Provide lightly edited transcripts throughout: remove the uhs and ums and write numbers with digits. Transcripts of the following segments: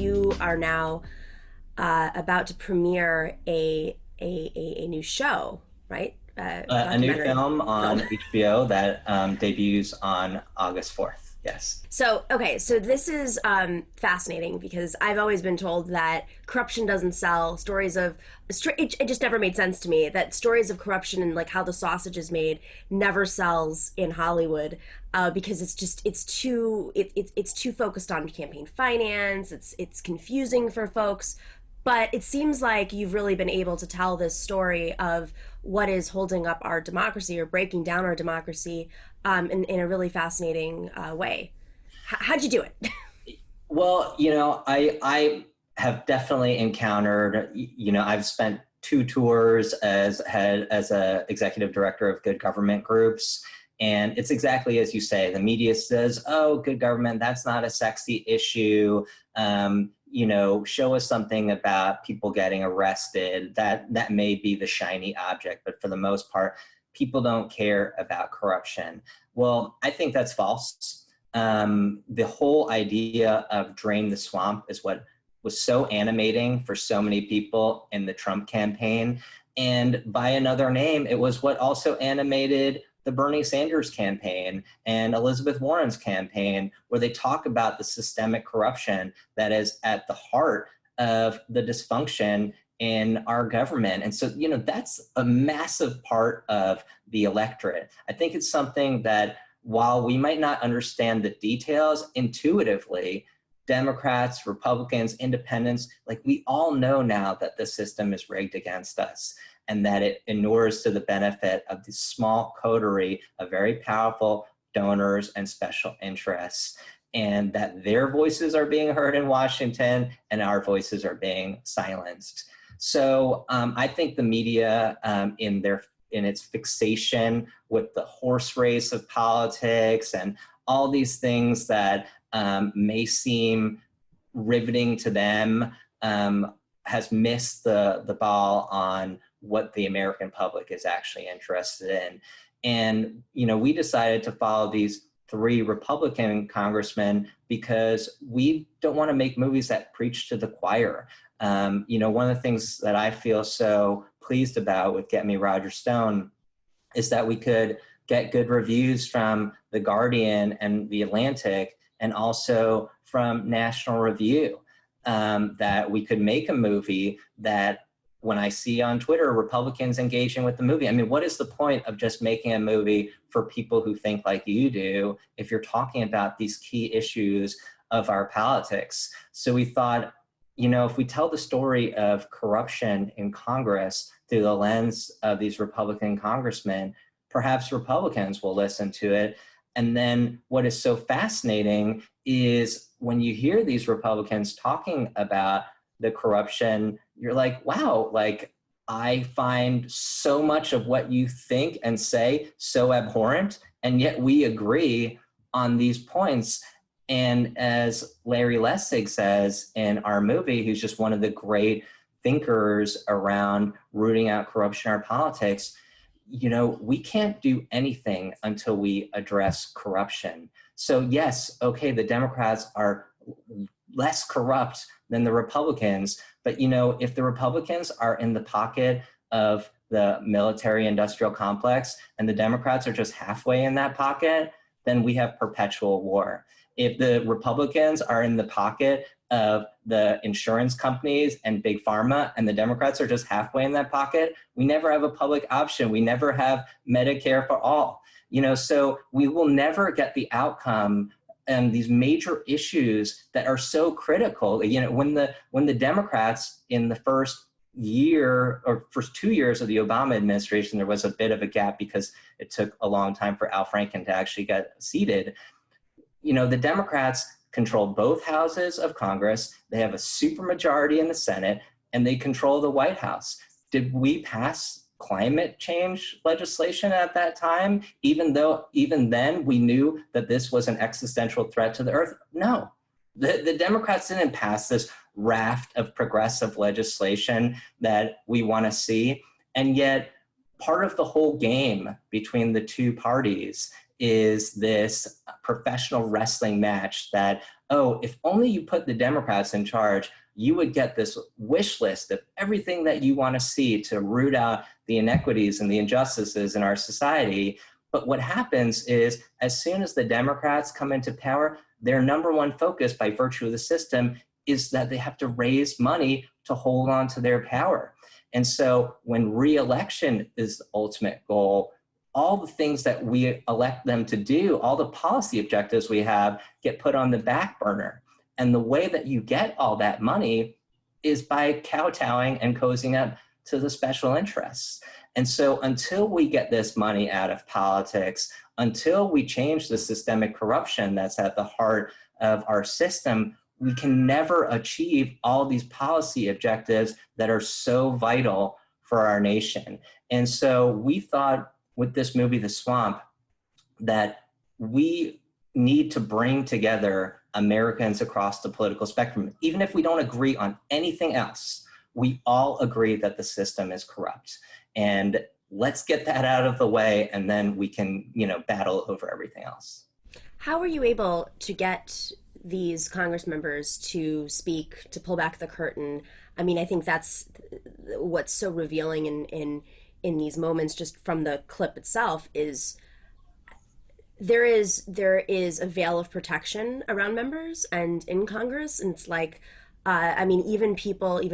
you are now about to premiere a new show, right? A new Documentary film film. on HBO that debuts on August 4th. Yes. So, okay, so this is fascinating because I've always been told that corruption doesn't sell. It just never made sense to me that stories of corruption and like how the sausage is made never sells in Hollywood because it's too focused on campaign finance. It's confusing for folks. But it seems like you've really been able to tell this story of what is holding up our democracy or breaking down our democracy in a really fascinating way. How'd you do it? Well, I have definitely encountered, I've spent 2 tours as a executive director of good government groups. And it's exactly as you say, the media says, oh, good government, that's not a sexy issue. Show us something about people getting arrested. That may be the shiny object, but for the most part, people don't care about corruption. Well, I think that's false. The whole idea of drain the swamp is what was so animating for so many people in the Trump campaign. And by another name, it was what also animated the Bernie Sanders campaign and Elizabeth Warren's campaign, where they talk about the systemic corruption that is at the heart of the dysfunction in our government. And so, that's a massive part of the electorate. I think it's something that while we might not understand the details intuitively, Democrats, Republicans, independents, like we all know now that the system is rigged against us and that it inures to the benefit of the small coterie of very powerful donors and special interests, and that their voices are being heard in Washington and our voices are being silenced. So I think the media in its fixation with the horse race of politics and all these things that may seem riveting to them has missed the ball on what the American public is actually interested in. And, we decided to follow these 3 Republican congressmen because we don't want to make movies that preach to the choir. One of the things that I feel so pleased about with Get Me Roger Stone is that we could get good reviews from The Guardian and The Atlantic and also from National Review, that we could make a movie that when I see on Twitter Republicans engaging with the movie, I mean, what is the point of just making a movie for people who think like you do if you're talking about these key issues of our politics? So we thought, if we tell the story of corruption in Congress through the lens of these Republican congressmen, perhaps Republicans will listen to it. And then what is so fascinating is when you hear these Republicans talking about the corruption, you're like, wow, like I find so much of what you think and say so abhorrent, and yet we agree on these points. And as Larry Lessig says in our movie, who's just one of the great thinkers around rooting out corruption in our politics, we can't do anything until we address corruption. So yes, okay, the Democrats are less corrupt than the Republicans, but if the Republicans are in the pocket of the military industrial complex and the Democrats are just halfway in that pocket, then we have perpetual war. If the Republicans are in the pocket of the insurance companies and big pharma and the Democrats are just halfway in that pocket, we never have a public option. We never have Medicare for all. So we will never get the outcome and these major issues that are so critical. When the Democrats in the first 2 years of the Obama administration, there was a bit of a gap because it took a long time for Al Franken to actually get seated. The Democrats control both houses of Congress. They have a supermajority in the Senate, and they control the White House. Did we pass climate change legislation at that time, even then we knew that this was an existential threat to the earth? No. The Democrats didn't pass this raft of progressive legislation that we want to see. And yet, part of the whole game between the two parties is this professional wrestling match that, oh, if only you put the Democrats in charge, you would get this wish list of everything that you want to see to root out the inequities and the injustices in our society. But what happens is, as soon as the Democrats come into power, their number one focus by virtue of the system is that they have to raise money to hold on to their power. And so when re-election is the ultimate goal, all the things that we elect them to do, all the policy objectives we have get put on the back burner. And the way that you get all that money is by kowtowing and cozying up to the special interests. And so until we get this money out of politics, until we change the systemic corruption that's at the heart of our system, we can never achieve all these policy objectives that are so vital for our nation. And so we thought with this movie, The Swamp, that we need to bring together Americans across the political spectrum. Even if we don't agree on anything else, we all agree that the system is corrupt. And let's get that out of the way, and then we can, battle over everything else. How were you able to get these Congress members to speak, to pull back the curtain? I mean, I think that's what's so revealing in these moments, just from the clip itself, is there is a veil of protection around members and in Congress, and it's like, I mean, even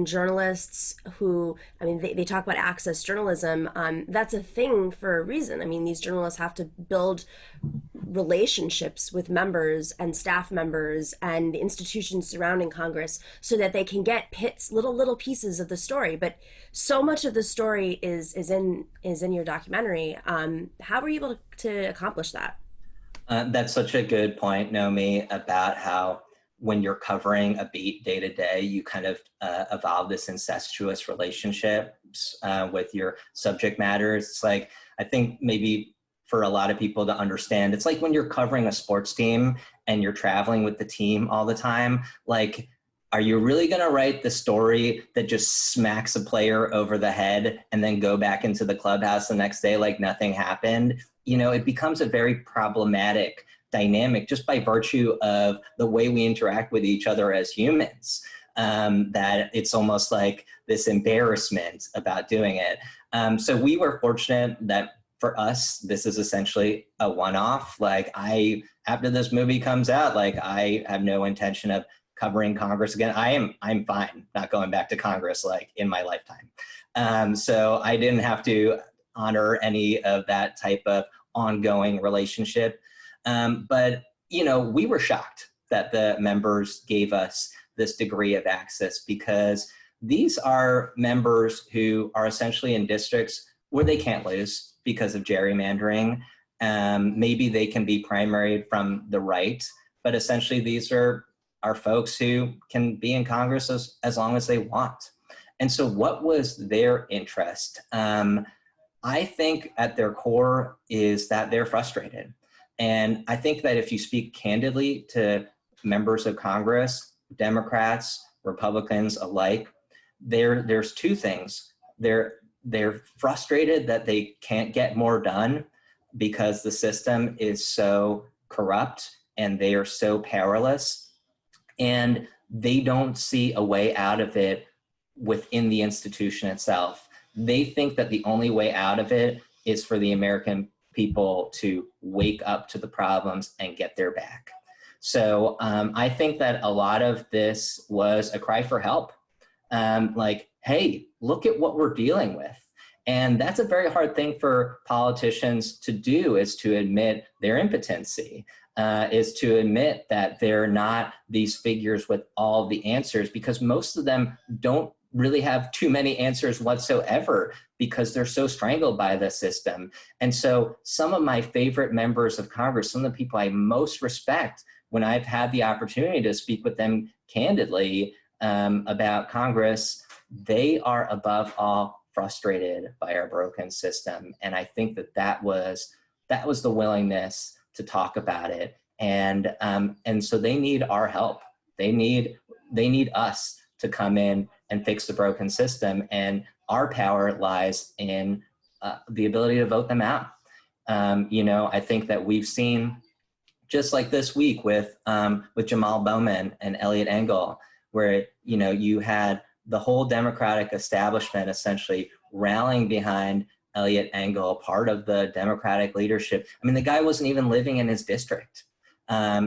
journalists who, I mean, they talk about access journalism. That's a thing for a reason. I mean, these journalists have to build relationships with members and staff members and institutions surrounding Congress so that they can get little pieces of the story. But so much of the story is in your documentary. How were you able to accomplish that? That's such a good point, Nomi, about how when you're covering a beat day to day, you kind of evolve this incestuous relationships with your subject matter. It's like, I think maybe for a lot of people to understand, it's like when you're covering a sports team and you're traveling with the team all the time, like, are you really going to write the story that just smacks a player over the head and then go back into the clubhouse the next day like nothing happened? It becomes a very problematic dynamic just by virtue of the way we interact with each other as humans, that it's almost like this embarrassment about doing it. So we were fortunate that for us, this is essentially a one-off. Like, after this movie comes out, like, I have no intention of covering Congress again. I'm fine not going back to Congress like in my lifetime. So I didn't have to honor any of that type of ongoing relationship. But we were shocked that the members gave us this degree of access, because these are members who are essentially in districts where they can't lose because of gerrymandering. Maybe they can be primaried from the right, but essentially these are folks who can be in Congress as long as they want. And so what was their interest? I think at their core is that they're frustrated. And I think that if you speak candidly to members of Congress, Democrats, Republicans alike, there's two things. They're frustrated that they can't get more done because the system is so corrupt and they are so powerless, and they don't see a way out of it within the institution itself. They think that the only way out of it is for the American people to wake up to the problems and get their back. So I think that a lot of this was a cry for help. Like, hey, look at what we're dealing with. And that's a very hard thing for politicians to do, is to admit their impotency, is to admit that they're not these figures with all the answers, because most of them don't really have too many answers whatsoever because they're so strangled by the system. And so some of my favorite members of Congress, some of the people I most respect, when I've had the opportunity to speak with them candidly about Congress, they are above all frustrated by our broken system. And I think that was the willingness to talk about it. And so they need our help. They need us to come in and fix the broken system. And our power lies in the ability to vote them out. I think that we've seen, just like this week with Jamal Bowman and Elliot Engel, where you had the whole Democratic establishment essentially rallying behind Elliot Engel, part of the Democratic leadership. I mean, the guy wasn't even living in his district.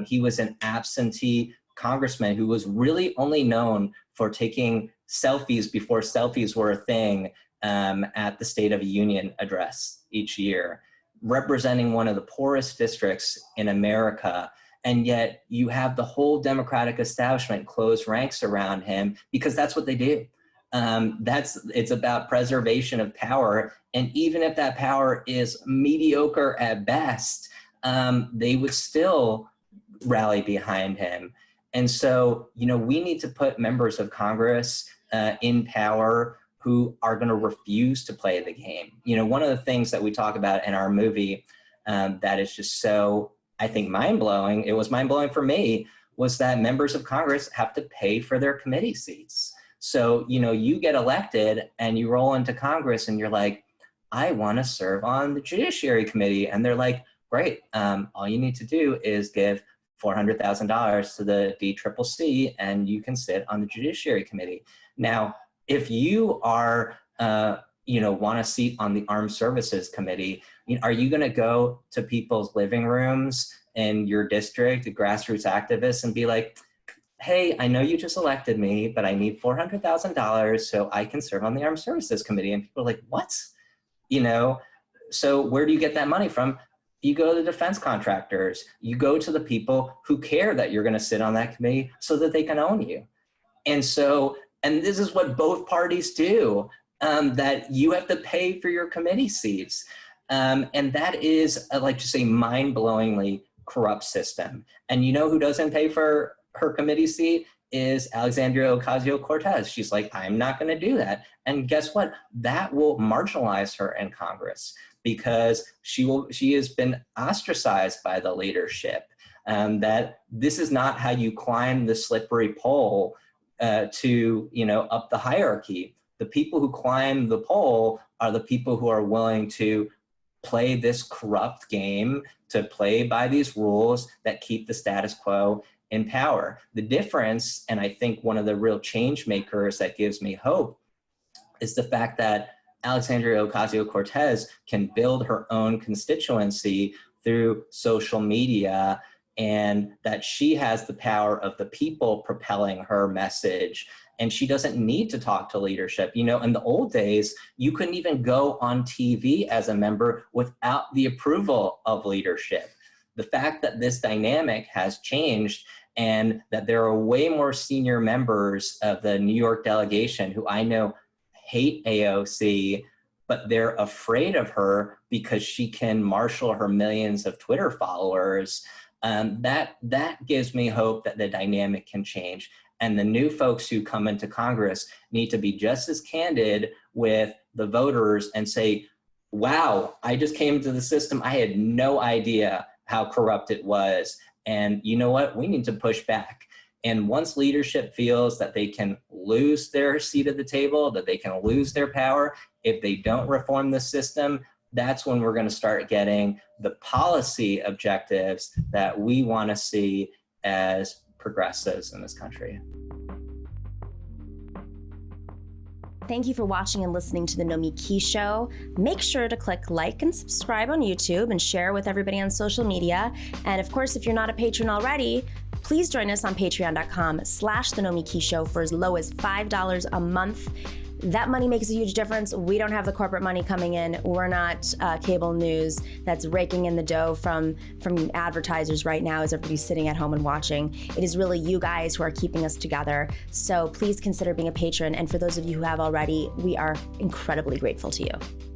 He was an absentee congressman who was really only known for taking selfies before selfies were a thing at the State of the Union address each year, representing one of the poorest districts in America. And yet you have the whole Democratic establishment close ranks around him because that's what they do. It's about preservation of power. And even if that power is mediocre at best, they would still rally behind him. And so, we need to put members of Congress in power who are going to refuse to play the game. One of the things that we talk about in our movie that is just so, I think, mind-blowing, it was mind-blowing for me, was that members of Congress have to pay for their committee seats. So, you get elected and you roll into Congress and you're like, I want to serve on the Judiciary Committee. And they're like, great, all you need to do is give $400,000 to the DCCC and you can sit on the Judiciary Committee. Now, if you are, want a seat on the Armed Services Committee, are you going to go to people's living rooms in your district, the grassroots activists, and be like, hey, I know you just elected me, but I need $400,000 so I can serve on the Armed Services Committee? And people are like, what? So where do you get that money from? You go to the defense contractors. You go to the people who care that you're going to sit on that committee so that they can own you. And this is what both parties do, that you have to pay for your committee seats. And that is, like, just a mind-blowingly corrupt system. And who doesn't pay for her committee seat is Alexandria Ocasio-Cortez. She's like, I'm not going to do that. And guess what? That will marginalize her in Congress because she has been ostracized by the leadership. That this is not how you climb the slippery pole to up the hierarchy. The people who climb the pole are the people who are willing to play this corrupt game, to play by these rules that keep the status quo in power. The difference, and I think one of the real change makers that gives me hope, is the fact that Alexandria Ocasio-Cortez can build her own constituency through social media, and that she has the power of the people propelling her message. And she doesn't need to talk to leadership. In the old days, you couldn't even go on TV as a member without the approval of leadership. The fact that this dynamic has changed and that there are way more senior members of the New York delegation who I know hate AOC, but they're afraid of her because she can marshal her millions of Twitter followers. That gives me hope that the dynamic can change. And the new folks who come into Congress need to be just as candid with the voters and say, wow, I just came into the system. I had no idea how corrupt it was. And you know what? We need to push back. And once leadership feels that they can lose their seat at the table, that they can lose their power, if they don't reform the system, that's when we're going to start getting the policy objectives that we want to see as progressives in this country. Thank you for watching and listening to the Nomiki Show. Make sure to click like and subscribe on YouTube and share with everybody on social media. And of course, if you're not a patron already, please join us on patreon.com/The Nomiki Show for as low as $5 a month. That money makes a huge difference. We don't have the corporate money coming in. We're not cable news that's raking in the dough from advertisers right now as everybody's sitting at home and watching. It is really you guys who are keeping us together. So please consider being a patron. And for those of you who have already, we are incredibly grateful to you.